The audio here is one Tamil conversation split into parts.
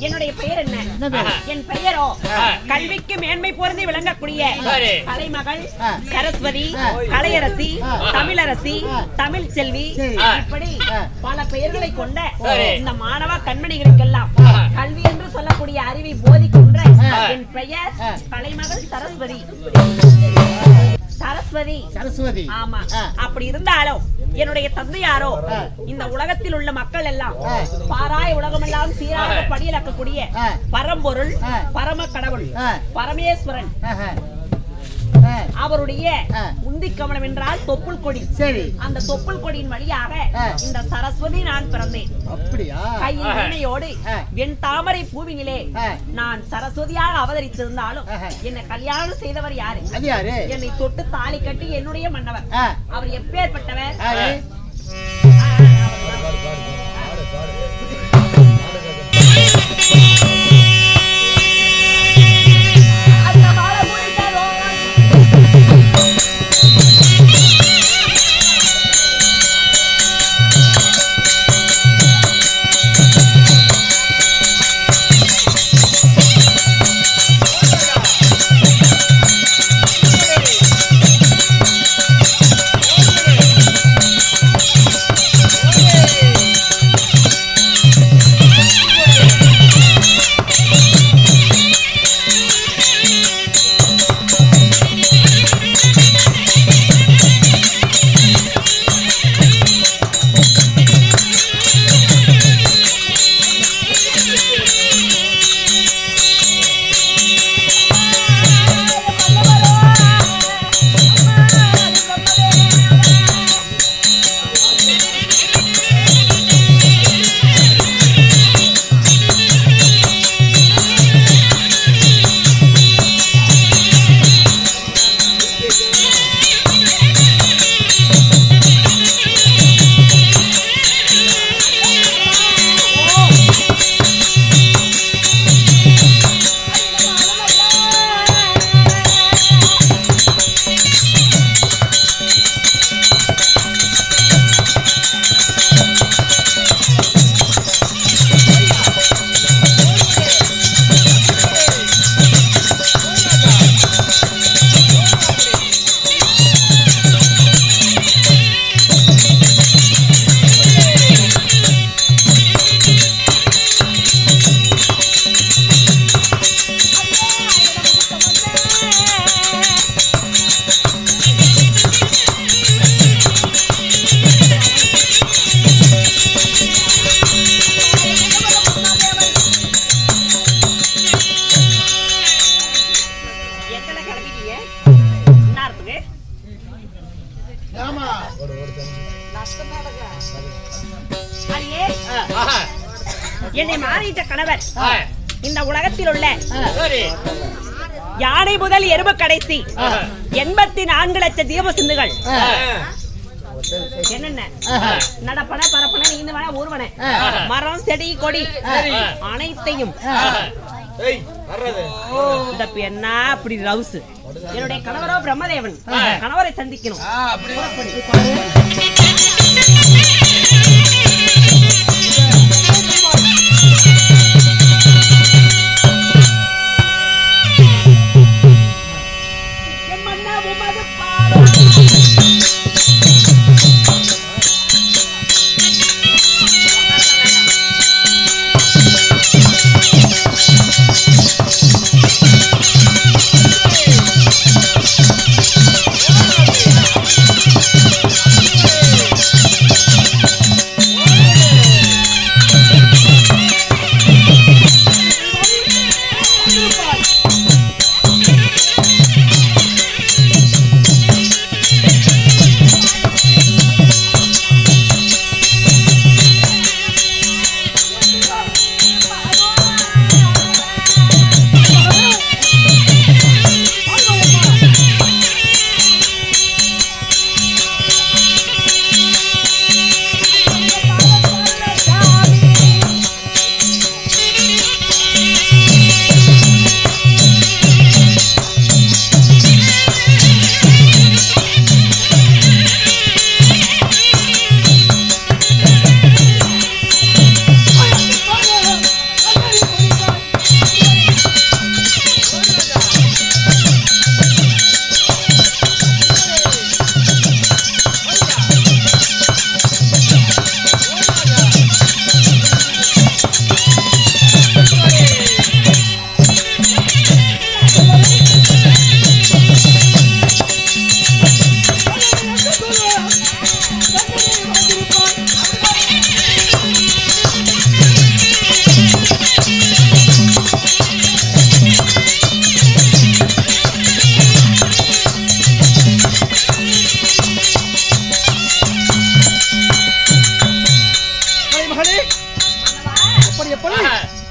என்னுடைய பெயர் என்ன? என் பெயரோ கல்விக்கு மேன்மை பொருந்தி விளங்கக்கூடிய கலைமகள் சரஸ்வதி, கலையரசி, தமிழரசி, தமிழ் செல்வி, இப்படி பல பெயர்களை கொண்ட இந்த மாணவ கண்மணிகளுக்கெல்லாம் கல்வி என்று சொல்லக்கூடிய அறிவை போதிக்கின்ற என் பெயர் கலைமகள் சரஸ்வதி. சரஸ்வதி சரஸ்வதி ஆமா. அப்படி இருந்தாலும் என்னுடைய தந்தையாரோ இந்த உலகத்தில் உள்ள மக்கள் எல்லாம் பாராய உலகமெல்லாம் சீராக படியிலக்கக்கூடிய பரம்பொருள், பரம கடவுள், பரமேஸ்வரன். அவருடைய உந்தி கமலம் என்றால் தொப்புள் கொடி. சரி, அந்த தொப்புள் கொடியின் வழியாக இந்த சரஸ்வதி நான் பிறந்தேன். அப்படியா? கையில் வீணையோடு என் தாமரை பூவினிலே நான் சரஸ்வதியாக அவதரித்திருந்தாலும் என்னை கல்யாணம் செய்தவர் யாரு? என்னை தொட்டு தாலி கட்டி என்னுடைய மன்னவர். அவர் எப்பேற்பட்டவர்? என்னை மாறிட்ட கணவர் இந்த உலகத்தில் உள்ள யானை முதல் எறும்பு கடைசி 84 லட்சம் தீப சிந்துகள் என்னென்ன நடப்பன பரப்பன நீந்தவன ஊர்வன மரம் செடி கொடி அனைத்தையும் என்ன அப்படி ரவுஸ். என்னுடைய கணவரோ பிரம்மதேவன். கணவரை சந்திக்கணும்.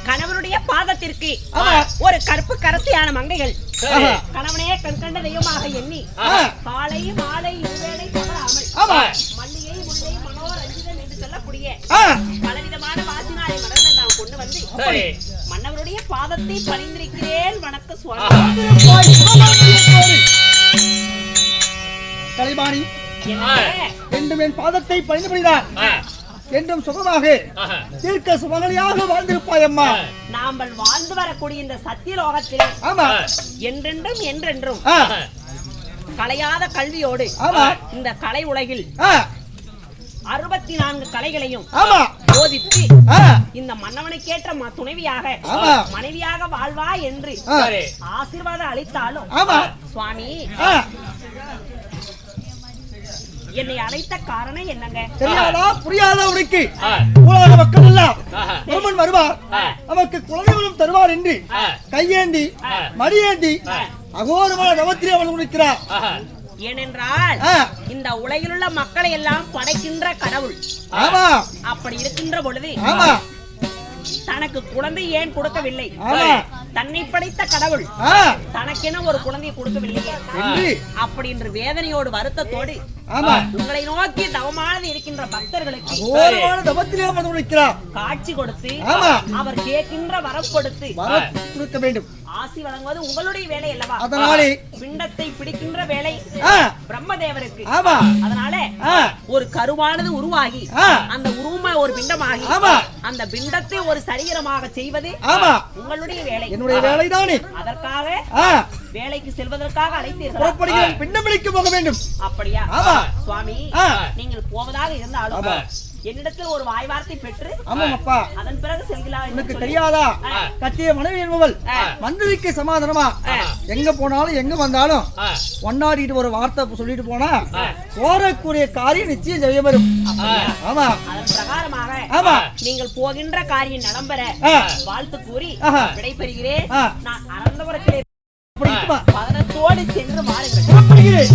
கணவனுடைய பாதத்திற்கு ஒரு கருப்பு கரசியான மங்கைகள் கணவனே கண்கண்ட தெய்வமாக எண்ணி காலை மாலை இருவேளை தவறாமல் மல்லிகை முல்லை மனோரஞ்சிதம் என்று சொல்லக்கூடிய பலவிதமான வாசினாரை மலர்கள் நாம் கொண்டு வந்து மன்னவருடைய பாதத்தை பணிந்திருக்கிறேன். வணக்க சுவாமி. கலைவாணி என்றும் என் பாதத்தை பணிந்துபடிதான் என்றும் சுகமாக தீர்க்க சுமங்கலியாக வாழ்ந்திருப்பாய் அம்மா. நாங்கள் வாழ்ந்து வரக்கூடிய இந்த சத்தியலோகத்தில் என்றென்றும் என்றென்றும் கலையாத கல்வியோடு இந்த கலை உலகில் 64 கலைகளையும் போதித்து இந்த மன்னவனுக்கேற்ற துணைவியாக மனைவியாக வாழ்வா என்று ஆசீர்வாதம் அளித்தாலும் சுவாமி என்னை அழைத்த காரணம் என்னங்க தெரியாதா புரியாதா உனக்கு? உலக மக்கள் எல்லாம் ஒருவன் வருவார் நமக்கு குழந்தைகளும் தருவார் என்று கையேந்தி மடியேந்தி அகோரமான நவத்திலே அவன் உழைக்கிறார். ஏனென்றால் இந்த உலகில் உள்ள மக்களை எல்லாம் படைக்கின்ற கடவுள் அப்படி இருக்கின்ற பொழுது தனக்கு குழந்தை ஏன் கொடுக்கவில்லை? தன்னை படைத்த கடவுள் தனக்கென ஒரு குழந்தையை கொடுக்கவில்லையே அப்படி என்று வேதனையோடு வருத்தத்தோடு உங்களை நோக்கி தவமானது இருக்கின்ற பக்தர்களுக்கு காட்சி கொடுத்து அவர் கேட்கின்ற வரம் கொடுத்து கொடுக்க வேண்டும். ஆசி வழங்குவது உங்களுடைய வேலை அல்லவா? அதனாலே பிண்டத்தை பிடிக்கின்ற வேலை பிரம்மதேவருக்கு. அதனால ஒரு கருவானது உருவாகி அந்த உருவமா ஒரு பிண்டமாகி அந்த பிண்டத்தை ஒரு சரீரமாக செய்வது உங்களுடைய வேலை. என்னுடைய வேலைதானே. அதற்காக வேலைக்கு செல்வதற்காக அழைத்தீர்கள். பிண்டம் பிடிக்க போக வேண்டும். அப்படியா சுவாமி? நீங்கள் போவதாக இருந்தாலும் என்னிடத்தில் ஒரு வாய் வார்த்தை பெற்று அதன் பிறகு செல்கிறார். எனக்கு தெரியாதா கட்டிய மனைவி என்பவள் மந்திரிக்கு சமாதானமா எங்க போனாலும் எங்க வந்தாலும் ஒன்னாடிட்டு ஒரு வார்த்தை சொல்லிட்டு போனா போறக்கூடிய காரியம் நிச்சயம் செய்ய வரும். ஆமா அதன் பிரகாரமாக நீங்கள் போகின்ற காரியம் நடம்பெற வாழ்த்து கூறி விடைபெறுகிறேன். நான் அறந்தவர்களே பதனத்தோடு சென்று மாறுகிறேன்.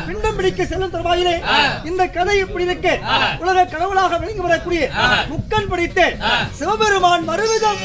பிண்டம் பிடிக்க செல்லும் தருவாயிலே இந்த கதை இப்படி இருக்க உலக கடவுளாக விளங்கி வரக்கூடிய முக்கன் படித்து சிவபெருமான் மறுவிதம்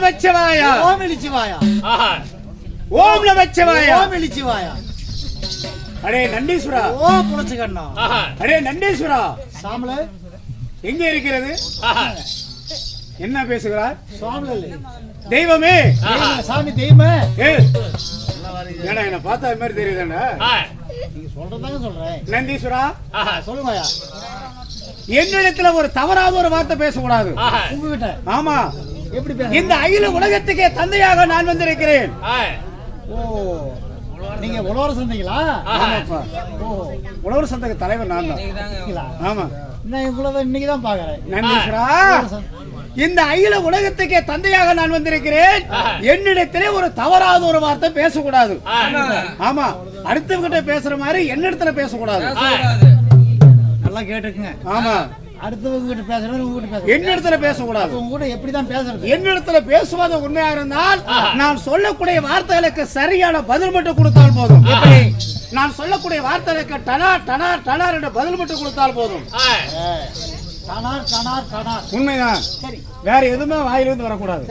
நமச்சிவாயா. ஓம் நமச்சிவாயா. ஓம் நமச்சிவாயா. ஓம் நமச்சிவாயா. அடே நண்டீஸ்வரா. ஓ புலச்சகண்ணா. அடே நண்டீஸ்வரா. சாமல எங்க இருக்கிறது? என்ன பேசுகிறார்? சாமல தெய்வமே. சாமி தெய்வமே. ஏன்னா என்ன பார்த்தா அது மாதிரி தெரியுதாண்டா? நீங்க சொல்றதாங்க சொல்றேன். நண்டீஸ்வரா சொல்லுங்கயா. என்னிடத்துல ஒரு தவறாத ஒரு வார்த்தை பேசக்கூடாது. உங்ககிட்ட? ஆமா. எப்படி பேச? இந்த அகில உலகத்துக்கே தந்தையாக நான் வந்திருக்கிறேன். ஓ, நீங்க உழவர் சந்தைங்களா? ஆமாப்பா. ஓ, உழவர் சந்தைக்கு தலைவர் நான் தான். ஆமா. நான் இவ்வளவு இன்னைக்கு தான் பாக்குறேன். நண்டீஸ்வரா, இந்த அகில உலகத்துக்கே தந்தையாக நான் வந்திருக்கிறேன். என்னிடத்திலே ஒரு தவறாத ஒரு வார்த்தை பேசக்கூடாது. ஆமா, அடுத்தவங்கிட்ட பேசுற மாதிரி என்னிடத்துல பேசக்கூடாது. நல்லா கேட்டுக்குங்க. ஆமா, அடுத்தவங்க கிட்ட பேசுறது உங்ககிட்ட பேச. என்னிடத்துல பேசக்கூடாது. உங்ககிட்ட எப்படிதான் பேசுறது? என்னிடத்துல பேசுவது உண்மையா இருந்தால் நான் சொல்லக்கூடிய வார்த்தைகளுக்கு சரியான பதில் மட்டும் கொடுத்தால் போதும். நான் சொல்லக்கூடிய வார்த்தைகளுக்கு டனார் டனார் டனார் என்ற பதில் மட்டும் கொடுத்தால் போதும். டனார் டனார் டனார். உண்மைதான். சரி, வேற எதுவுமே வாயிலிருந்து வரக்கூடாது.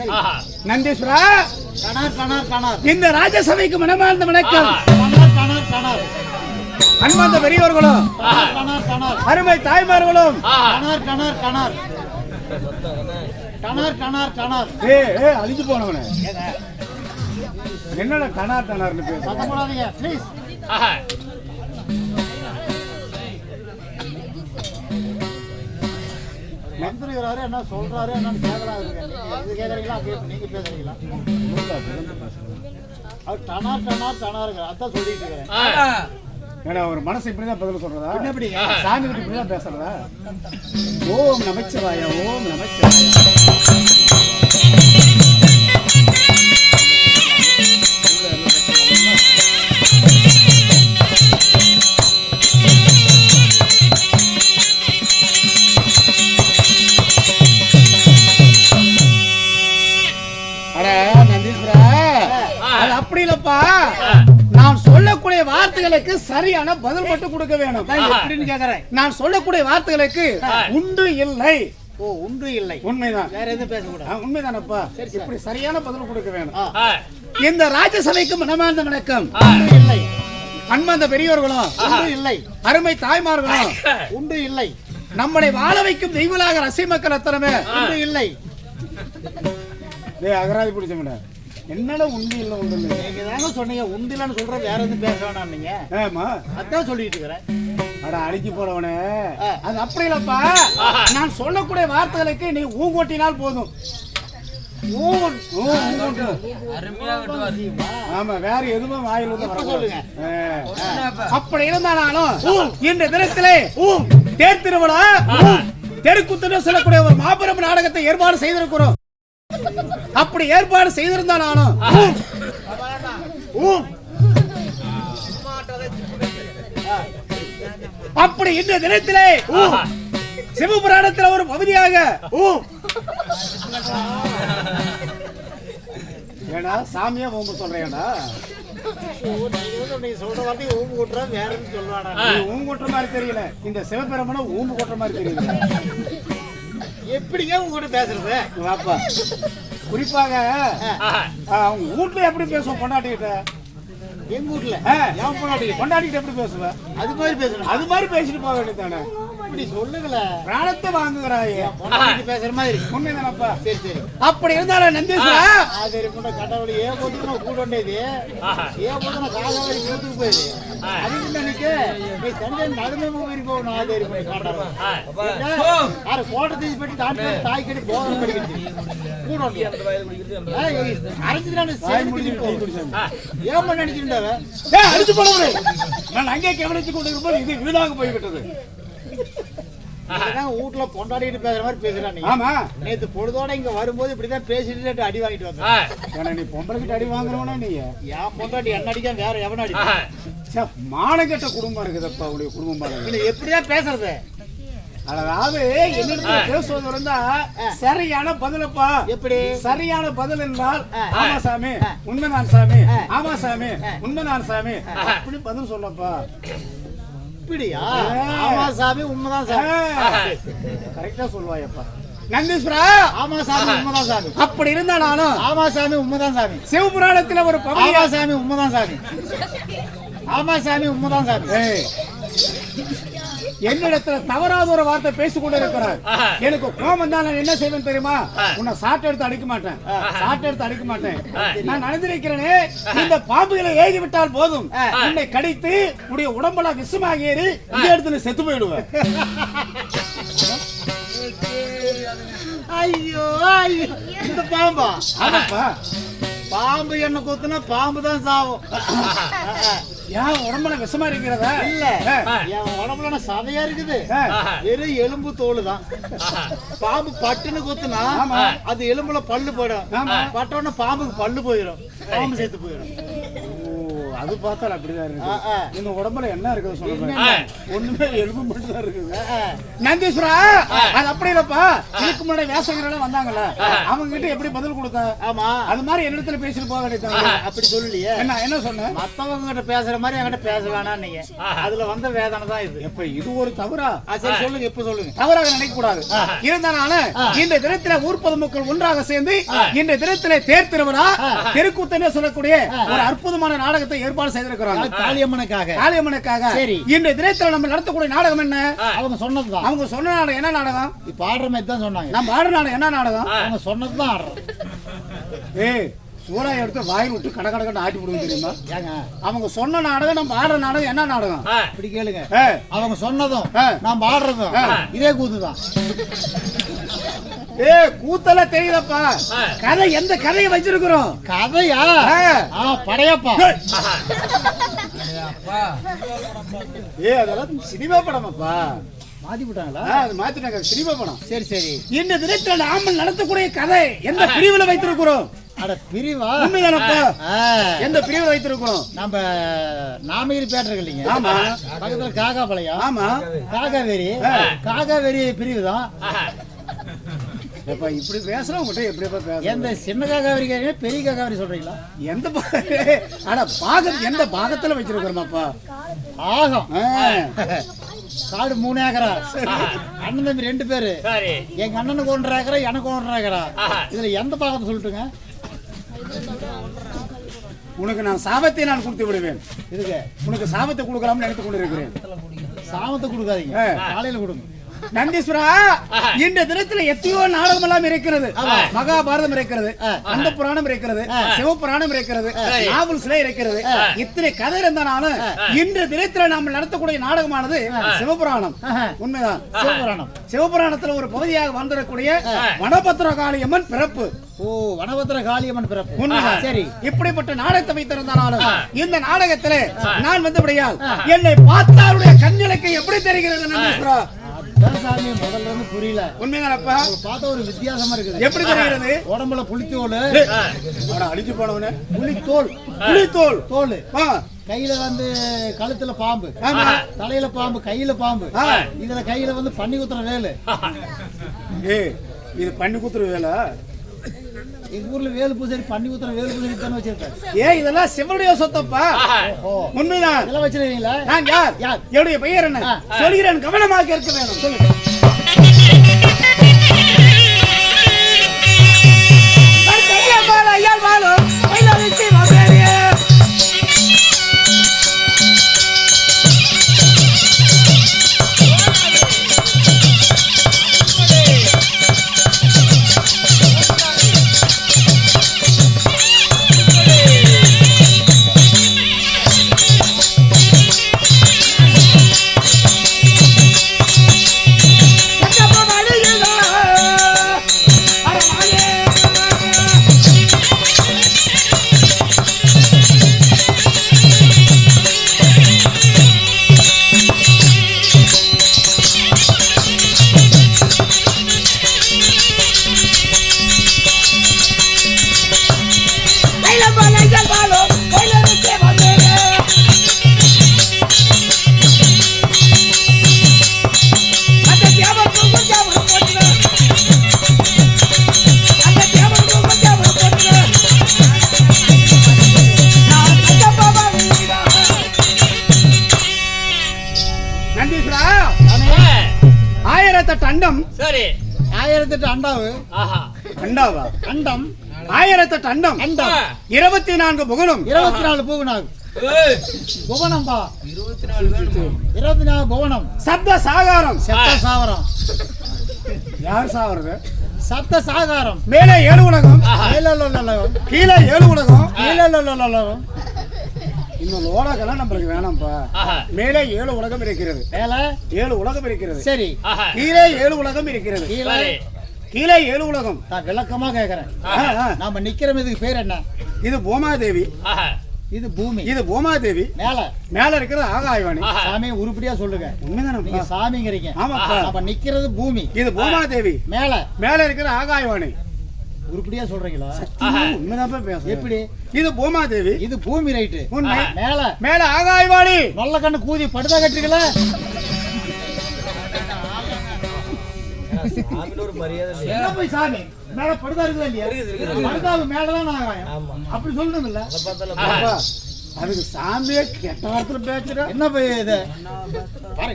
நந்தீஸ்வரா, டனார் டனார் டனார். இந்த ராஜசபைக்கு மனமார்ந்த வணக்கம். டனார் டனார் டனார். அன்பார்ந்த பெரியவர்களும் டனார் டனார். அருமை தாய்மார்களும் டனார் டனார் டனார். டனார் டனார் டனார். அழிஞ்சு போனவனே, என்னடா டனார் டனார்னு பேச? சத்தம் போடாதீங்க ப்ளீஸ். மந்திரிகிறாரு, என்ன சொல்றாரு என்னன்னு கேட்கறாரு. இது கேட்கறீங்களா? நீங்க பேசுறீங்களா? அவர் டனார் டனார் டனாருங்க, அதான் சொல்லிட்டு இருக்கிறேன். ஏடா, ஒரு மனசு இப்படிதான் பதில் சொல்றதா? எப்படி சாமி கிட்ட இப்படிதான் பேசுறதா? ஓம் நமச்சிவாயா. ஓம் நமச்சிவாயா. அது அப்படி இல்லப்பா, நான் சொல்லக்கூடிய வார்த்தைகளுக்கு சரியான பதில் மட்டும் கொடுக்க வேணும். எப்படின்னு கேக்குறேன். நான் சொல்லக்கூடிய வார்த்தைகளுக்கு உண்டு இல்லை. ஓ, உண்டு இல்லை. உண்மைதான். வேற எதுவும் பேசக்கூடாது. உண்மைதானப்பா. இப்படி சரியான பதில் கொடுக்க வேணும். இந்த ராஜசபைக்கு மனமார்ந்த வணக்கம். உண்டு இல்லை. அன்பார்ந்த பெரியவர்களும் உண்டு இல்லை. அருமை தாய்மார்களும் உண்டு இல்லை. நம்மளை வாழ வைக்கும் தெய்வலாக ரசி மக்கள் அத்தனமே உண்டு இல்லை. அகராதி பிடிச்ச என்னடா உண்டு இல்லை உண்டு இல்லை? நீங்க தாங்க சொன்னீங்க உண்டு இல்லைன்னு சொல்ற, வேற எதுவும் பேச வேணாம். நீங்க ஆமா, அதான் சொல்லிட்டு இருக்கிறேன். அட அடிக்கி போறவனே, அது அப்படி இல்லப்பா. நான் சொல்லக்கூடிய வார்த்தைகளுக்கு நீ ஊங்கோட்டினால் போதும். ஆமா, வேற எதுவுமே வாயில் சொல்லுங்க. அப்படி இருந்தாலும் இந்த தினத்திலே தேர் திருவிழா தெருக்குத்துன்னு சொல்லக்கூடிய ஒரு மாபெரும் நாடகத்தை ஏற்பாடு செய்திருக்கிறோம். அப்படி ஏற்பாடு செய்திருந்தாலும் அப்படி இந்த தினத்திலே சிவபுராணத்தில் ஒரு பகுதியாக ஏடா சாமியா ஓம்பு சொல்றேன்டா. சொல்ற வார்த்தை ஊம்பு கொட்டுற, வேற எதுவும் சொல்லுவாடா? ஊம்பு கொட்டுற மாதிரி தெரியல, இந்த சிவபெருமான ஊம்பு கொட்டுற மாதிரி தெரியல. எப்படிங்க உங்ககிட்ட பேசுறது? வாப்பா, குறிப்பாக அவங்க வீட்டுல எப்படி பேசுவோம்? பொண்டாட்டிக்கிட்ட. எங்க வீட்டுல ஏன் பொண்டாட்டிக்கிட்ட எப்படி பேசுவேன்? அது மாதிரி பேசணும். அது மாதிரி பேசிட்டு போக வேண்டியதானே? இப்படி சொல்லுங்கள. பிராணத்தை வாங்குகிறாய் பேசுற மாதிரி. உண்மைதானப்பா? சரி சரி. அப்படி இருந்தாலும் நந்தீஸ்வரா, அது கடவுள் ஏன் போட்டு கூட வேண்டியது ஏன் போட்டு காதாவரி கூட்டுக்கு போயிரு. அதுக்கு நினைக்க நீ தந்தை நடந்த மாதிரி போகணும். ஆதேரி பண்ணி காட்டுறேன். கோட்டை தீசி பற்றி தாண்டி தாய் கட்டி போகணும் படிக்கிறது கூட ஏன் பண்ண நினைச்சிருந்தாவ அடிச்சு போனவரு நான் அங்கே கவனிச்சு கொண்டு இருக்கும்போது இது வீணாக போய்விட்டது. வீட்டுல பொண்டாடிட்டு பேசுற மாதிரி பேசுறான். ஆமா, நேத்து பொழுதோட இங்க வரும்போது இப்படிதான் பேசிட்டு அடி வாங்கிட்டு வந்தேன். நீ பொம்பளை கிட்ட அடி வாங்குறவனா? நீ ஏன் பொண்டாட்டி என்ன அடிக்க வேற எவன அடி? மானகெட்ட குடும்பம் இருக்குதப்பா உடைய குடும்பம். எப்படிதான் பேசுறது? அதாவது என்னிடத்துல பேசுவது இருந்தா சரியான பதிலப்பா. எப்படி சரியான பதில் என்றால் ஆமா சாமி உண்மைதான் சாமி, ஆமா சாமி உண்மைதான் சாமி, அப்படி பதில் சொல்லப்பா. இப்படியா? ஆமா சாமி உண்மைதான் சாமி. கரெக்டா சொல்லுவாயப்பா. நந்தீஸ்வரா. ஆமா சாமி, உண்மைதான் சாமி. அப்படி இருந்தா நானும் ஆமா சாமி, உண்மைதான் சாமி. சிவபுராணத்துல ஒரு பகுதி. ஆமா சாமி, உண்மைதான் சாமி. ஆமா சாமி, உண்மைதான் சாமி. என்னிடத்துல தவறாத ஒரு வார்த்தை பேசிக்கொண்டு இருக்கிறார். எனக்கு கோபம் தான். நான் என்ன செய்வேன் தெரியுமா? உன்னை சாட்டை எடுத்து அடிக்க மாட்டேன், சாட்டை எடுத்து அடிக்க மாட்டேன். நான் நினைந்திருக்கிறேனே, இந்த பாம்புகளை ஏகி விட்டால் போதும், உன்னை கடித்து உடைய உடம்பெல்லாம் விஷமாக ஏறி இந்த இடத்துல செத்து போயிடுவேன். ஐயோ ஐயோ, இந்த பாம்பா? ஆமாப்பா. பாம்பு என்ன கொத்துனா பாம்பு தான் சாவும். ஏன் உடம்புல விஷமா இருக்கிறதா? இல்ல, என் உடம்புல சதையா இருக்குது, வெறும் எலும்பு தோல் தான். பாம்பு பட்டுன்னு கொத்துனா அது எலும்புல பல்லு போயிடும், பட்டோன்னு பாம்புக்கு பல்லு போயிடும், பாம்பு செத்து போயிடும். அது பார்த்தால் அப்படிதான் இருக்கு. இந்த உடம்புல என்ன இருக்குது சொல்லுங்க? ஒண்ணுமே எலும்பு மட்டும் தான் இருக்குது. நந்தீஸ்வரா, அது அப்படி இல்லப்பா. இதுக்கு முன்னாடி வேசகர்கள் வந்தாங்கல்ல, அவங்க கிட்ட எப்படி பதில் கொடுத்த? ஆமா, அது மாதிரி என்னிடத்துல பேசிட்டு போக வேண்டியது. அப்படி சொல்லலையே. என்ன சொன்ன? மத்தவங்க கிட்ட பேசுற மாதிரி என்கிட்ட பேச வேணாம் நீங்க. அதுல வந்த வேதனை தான் இது. எப்ப இது ஒரு தவறா? சரி சொல்லுங்க, இப்ப சொல்லுங்க. தவறாக நினைக்க கூடாது. இருந்தானால இந்த தினத்தில ஊர் பொதுமக்கள் ஒன்றாக சேர்ந்து இந்த தினத்திலே தேர் திருவிழா தெருக்கூத்தனே சொல்லக்கூடிய ஒரு அற்புதமான நாடகத்தை ஏற்பாடு செய்திருக்கிறாங்க. காளியம்மனுக்காக. காளியம்மனுக்காக. சரி, இந்த தினத்தில நம்ம நடத்தக்கூடிய நாடகம் என்ன? அவங்க சொன்னதுதான். அவங்க சொன்ன நாடகம் என்ன நாடகம்? இப்ப ஆடுற மாதிரி தான் சொன்னாங்க. நம்ம ஆடுற நாடகம் என்ன நாடகம்? அவங்க சொன்னதுதான் ஆடுறோம். ஏய், சூறாய் எடுத்து வாயில் விட்டு கட கட ஆட்டி விடுவோம் தெரியுமா? அவங்க சொன்ன நாடகம் நம்ம ஆடுற நாடகம் என்ன நாடகம்? இப்படி கேளுங்க. அவங்க சொன்னதும் நாம் ஆடுறதும் இதே கூத்துதான். கூத்தல தெரியலப்பா. கதை எந்த கதையை வச்சிருக்கிறோம்? கதையா? படையப்பா. அதெல்லாம் சினிமா படமாப்பா. மாத்தி விட்டாங்களா? அது மாத்திட்டாங்க, சினிமா படம். சரி சரி. இந்த தினத்தில் நாம நடத்தக்கூடிய கதை எந்த பிரிவுல வைத்திருக்கிறோம்? அட பிரிவா? உண்மைதானப்பா. எந்த பிரிவுல வைத்திருக்கிறோம்? நம்ம நாமகிரி பேட்டர் இல்லைங்க. ஆமா. பக்கத்துல காகாபாளையம். ஆமா. காகாவேரி. காகாவேரி பிரிவு தான். இப்படி பேசுறோம் உங்ககிட்ட எப்படிப்பா பேச? எந்த சின்ன காகாவரி கேட்க பெரிய காகாவரி சொல்றீங்களா? எந்த பாகம் எந்த பாகத்துல வச்சிருக்கிறோமாப்பா? ஆகம் காடு 3 ஏக்கரா. அண்ணன் தம்பி 2 பேரு. எங்க அண்ணனுக்கு 1.5 ஏக்கரா, எனக்கு 1.5 ஏக்கரா. இதுல எந்த பாகத்தை சொல்லிட்டுங்க? உனக்கு நான் சாபத்தை நான் கொடுத்து விடுவேன். இதுக்கு உனக்கு சாபத்தை கொடுக்கலாம்னு நினைத்து கொண்டு இருக்கிறேன். சாபத்தை கொடுக்காதீங்க, காலையில கொடுங்க. நந்தீஸ்வரா, இந்த தினத்துல எத்தனையோ நாடகம் எல்லாம் இருக்கிறது. மகாபாரதம் இருக்கிறது, அந்த புராணம் இருக்கிறது, சிவபுராணம் இருக்கிறது, நாவல் சிலை இருக்கிறது. இத்தனை கதை இருந்தாலும் இந்த தினத்துல நாம் நடத்தக்கூடிய நாடகமானது சிவபுராணம். உண்மைதான். சிவபுராணம். சிவபுராணத்துல ஒரு பகுதியாக வந்திருக்கக்கூடிய வனபத்திர காளியம்மன் பிறப்பு. ஓ, வனபத்திர காளியம்மன் பிறப்பு. உண்மைதான். சரி, இப்படிப்பட்ட நாடகத்தை வைத்திருந்தாலும் இந்த நாடகத்திலே நான் வந்தபடியால் என்னை பார்த்தாருடைய கண்ணிலக்கு எப்படி தெரிகிறது நந்தீஸ்வரா? சாமி முதல்ல இருந்து புரியல. உண்மைதானப்பா? பார்த்தா ஒரு வித்தியாசமா இருக்குது. எப்படி தெரிகிறது? உடம்புல புலித்தோல். அழிச்சு போனவனே புலித்தோல். புலித்தோல் தோல். கையில வந்து கழுத்துல பாம்பு, தலையில பாம்பு, கையில பாம்பு. இதுல கையில வந்து பண்ணி குத்துற வேலு. இது பண்ணி குத்துற வேலை. எங்க ஊர்ல வேலு பூசரி பண்ணி குத்துற வேலு பூசரி தானே வச்சிருக்காரு. இதெல்லாம் சிவனுடைய சொத்தப்பா. உண்மைதான். இதெல்லாம் வச்சிருக்கீங்களா? நான் யார்? என்னுடைய பெயர் என்ன சொல்கிறேன், கவனமாக இருக்க வேணும். சொல்லுங்க. 1008 அண்டாவு. அண்டாவா? அண்டம் 1008 அண்டம். அண்டம் 24 புவனம். 24 புவனம். புவனம்பா 24 புவனம். சப்த சாகாரம். சப்த சாகரம். யார் சாவறது? சப்த சாகாரம். மேலே 7 உலகம். கீழே 7 உலகம். கீழே இந்த உலகெல்லாம் நம்மளுக்கு வேணாம்ப்பா. மேலே 7 உலகம் இருக்கிறது. மேல 7 உலகம் இருக்கிறது. சரி. கீழே 7 உலகம் இருக்கிறது. கீழே 7 உலகம். நான் விளக்கமா கேக்குறேன். நாம நிக்கிற இதுக்கு பேர் என்ன? இது பூமாதேவி. இது பூமி. இது பூமாதேவி. மேல இருக்கிறது ஆகாயவாணி. சாமி உருப்படியா சொல்லுங்க. உண்மைதானே? நீங்க சாமிங்கிறீங்க. ஆமாப்பா. நாம நிக்கிறது பூமி. இது பூமாதேவி. மேல இருக்கிற ஆகாயவாணி. உருப்படியா சொல்றீங்களா? உண்மைதான் பேசுறேன். எப்படி? இது பூமாதேவி. இது பூமி ரைட்டு. உண்மை. மேல ஆகாயவாணி. நல்ல கண்ணு கூதி படுதா கட்டுறீங்களா? என்ன போய் சாமி மேல படுதா இருக்குதா இல்லையா? படுதாவு மேலதான் ஆகாயம். அப்படி சொல்லணும் இல்ல? அதுக்கு சாமியே கெட்ட வார்த்தை பேசுற. என்ன போய் இது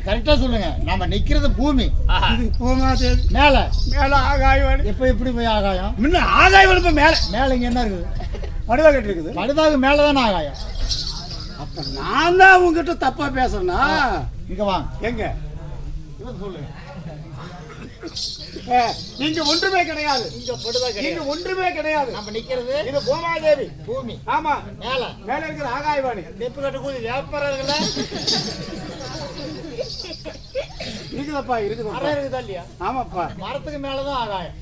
கரெக்டா சொல்லுங்க. நாம நிக்கிறது பூமி. இது பூமாதேவி. மேல ஆகாயவாணி. எப்ப எப்படி போய் ஆகாயம்? முன்ன ஆகாயவாணி இப்ப மேல இங்க என்ன இருக்குது? படுதா கட்டி இருக்குது. படுதாவுக்கு மேலதானே ஆகாயம். அப்ப நான் தான் உங்ககிட்ட தப்பா பேசுறேன்னா இங்க வாங்க. எங்க சொல்லுங்க. நீங்க ஒன்றுமே கிடையாது. இங்க ஒன்றுமே கிடையாது. நம்ம நிக்கிறது இது பூமாதேவி பூமி. ஆமா. மேல இருக்கிற ஆகாயவாணி. நெப்பு கட்ட கூதி வியாபாரம் இருக்குல்ல? இருக்குதப்பா. இருக்குதா இல்லையா? ஆமாப்பா. மரத்துக்கு மேலதான் ஆகாயம்.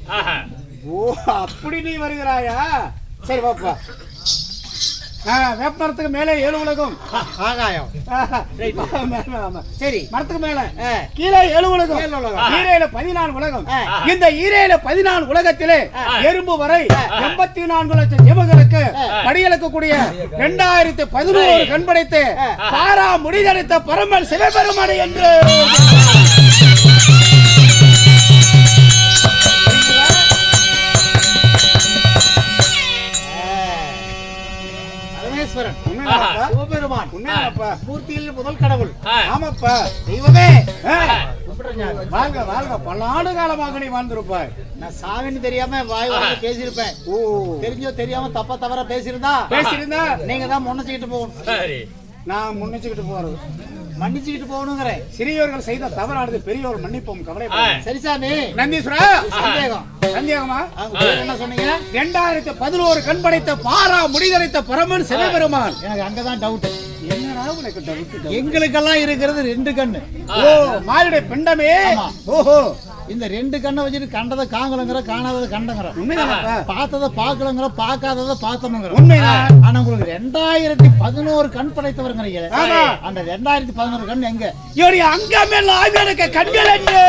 ஓ அப்படி நீ வருகிறாயா? சரி பாப்பா. வேப்பமரத்துக்கு மேலே 7 உலகம் ஆகாயம். சரி. மரத்துக்கு மேல கீழே 7 உலகம். ஈரேல 14 உலகம். இந்த ஈரேல 14 உலகத்திலே எறும்பு வரை 84 லட்சம் ஜீவங்களுக்கு படியளக்கக்கூடிய 2011 கண் படைத்து பாரா முடிதடைத்த பரமன் சிவபெருமானை என்று சிவபெருமான் மூர்த்தியில் முதல் கடவுள். ஆமாப்பா. தெய்வமே வாழ்க வாழ்க. பல ஆண்டு காலமாக நீ வாழ்ந்திருப்பாய். நான் சாமின்னு தெரியாம வாய் வாங்கி பேசியிருப்பேன். தெரிஞ்சோ தெரியாம தவறா பேசியிருந்தா நீங்க தான் முன்னச்சுக்கிட்டு போகணும். நான் முன்னிச்சுக்கிட்டு போறது மன்னிச்சுக்கிட்டு போகணுங்கிறேன். சிறியவர்கள் செய்த தவறானது பெரியவர் மன்னிப்போம். கவலை. சரி சாமி. நந்தீஸ்வரா. சந்தேகமா? என்ன சொன்னீங்க? 2011 கண் படைத்த பாரா முடிதடைத்த பரமன் சிவபெருமான். எனக்கு அங்கதான் டவுட். என்னடா உனக்கு டவுட்? எங்களுக்கெல்லாம் இருக்கிறது 2 கண்ணு. ஓ மானுட பிண்டமே. ஓஹோ. இந்த 2 கண்ணை வச்சுட்டு கண்டதை காங்கலங்கிற காணாததை கண்டங்கிற. பார்த்ததை பார்க்கலங்கிற பார்க்காததை பார்த்தோம்ங்கிற. உண்மைதான். ஆனா உங்களுக்கு 2011 கண் படைத்தவருங்கிறீங்க. அந்த 2011 கண் எங்க? இவருடைய அங்கமெல்லாம் எனக்கு கண்கள் என்று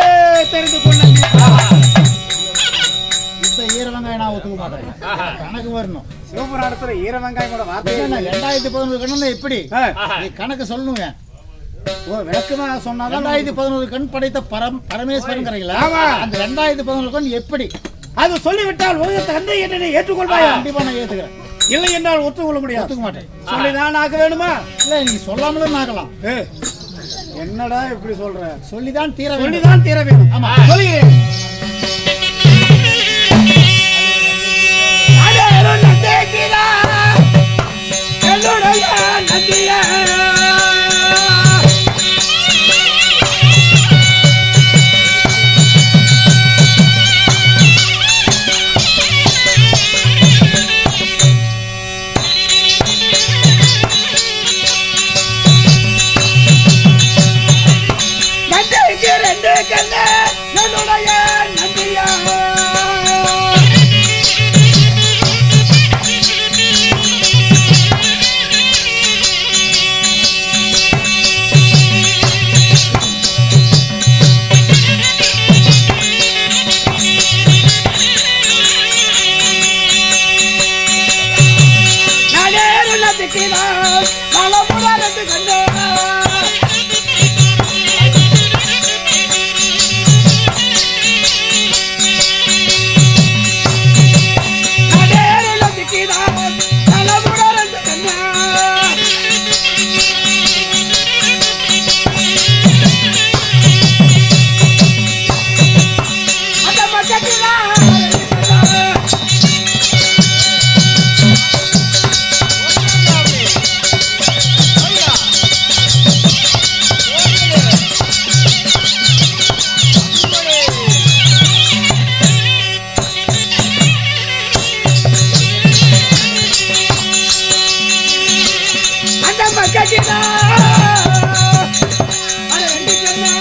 தெரிந்து கொள்ள. இப்ப ஈர வெங்காயம் நான் ஒத்துக்க மாட்டேன். கணக்கு வரணும். சிவபுராணத்துல ஈர வெங்காயம் கூட வார்த்தை. 2011 கண்ணு எப்படி கணக்கு சொல்லணுங்க? விளக்கமா சொன்னாதான் 2011 கண் படைத்த பரமேஸ்வரன். அந்த 2011 கண் எப்படி? அது சொல்லிவிட்டால் உலகத்தை தந்தை என்று ஏற்றுக்கொள்வாயா? கண்டிப்பா நான் ஏத்துக்கிறேன். இல்லை என்றால் ஒத்துக்கொள்ள முடியாது. ஒத்துக்க மாட்டேன். சொல்லிதான் ஆக்க வேணுமா? இல்ல நீங்க சொல்லாமலும் ஆகலாம். என்னடா இப்படி சொல்ற? சொல்லிதான் தீர வேணும். ஆமா சொல்லுகிறேன். கட்டிதா அட ரெண்டு கண்ணா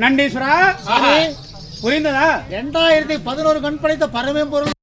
நண்டீஸ்வரா புரிந்ததா? 2011 கண் படைத்த பரமே பொருள்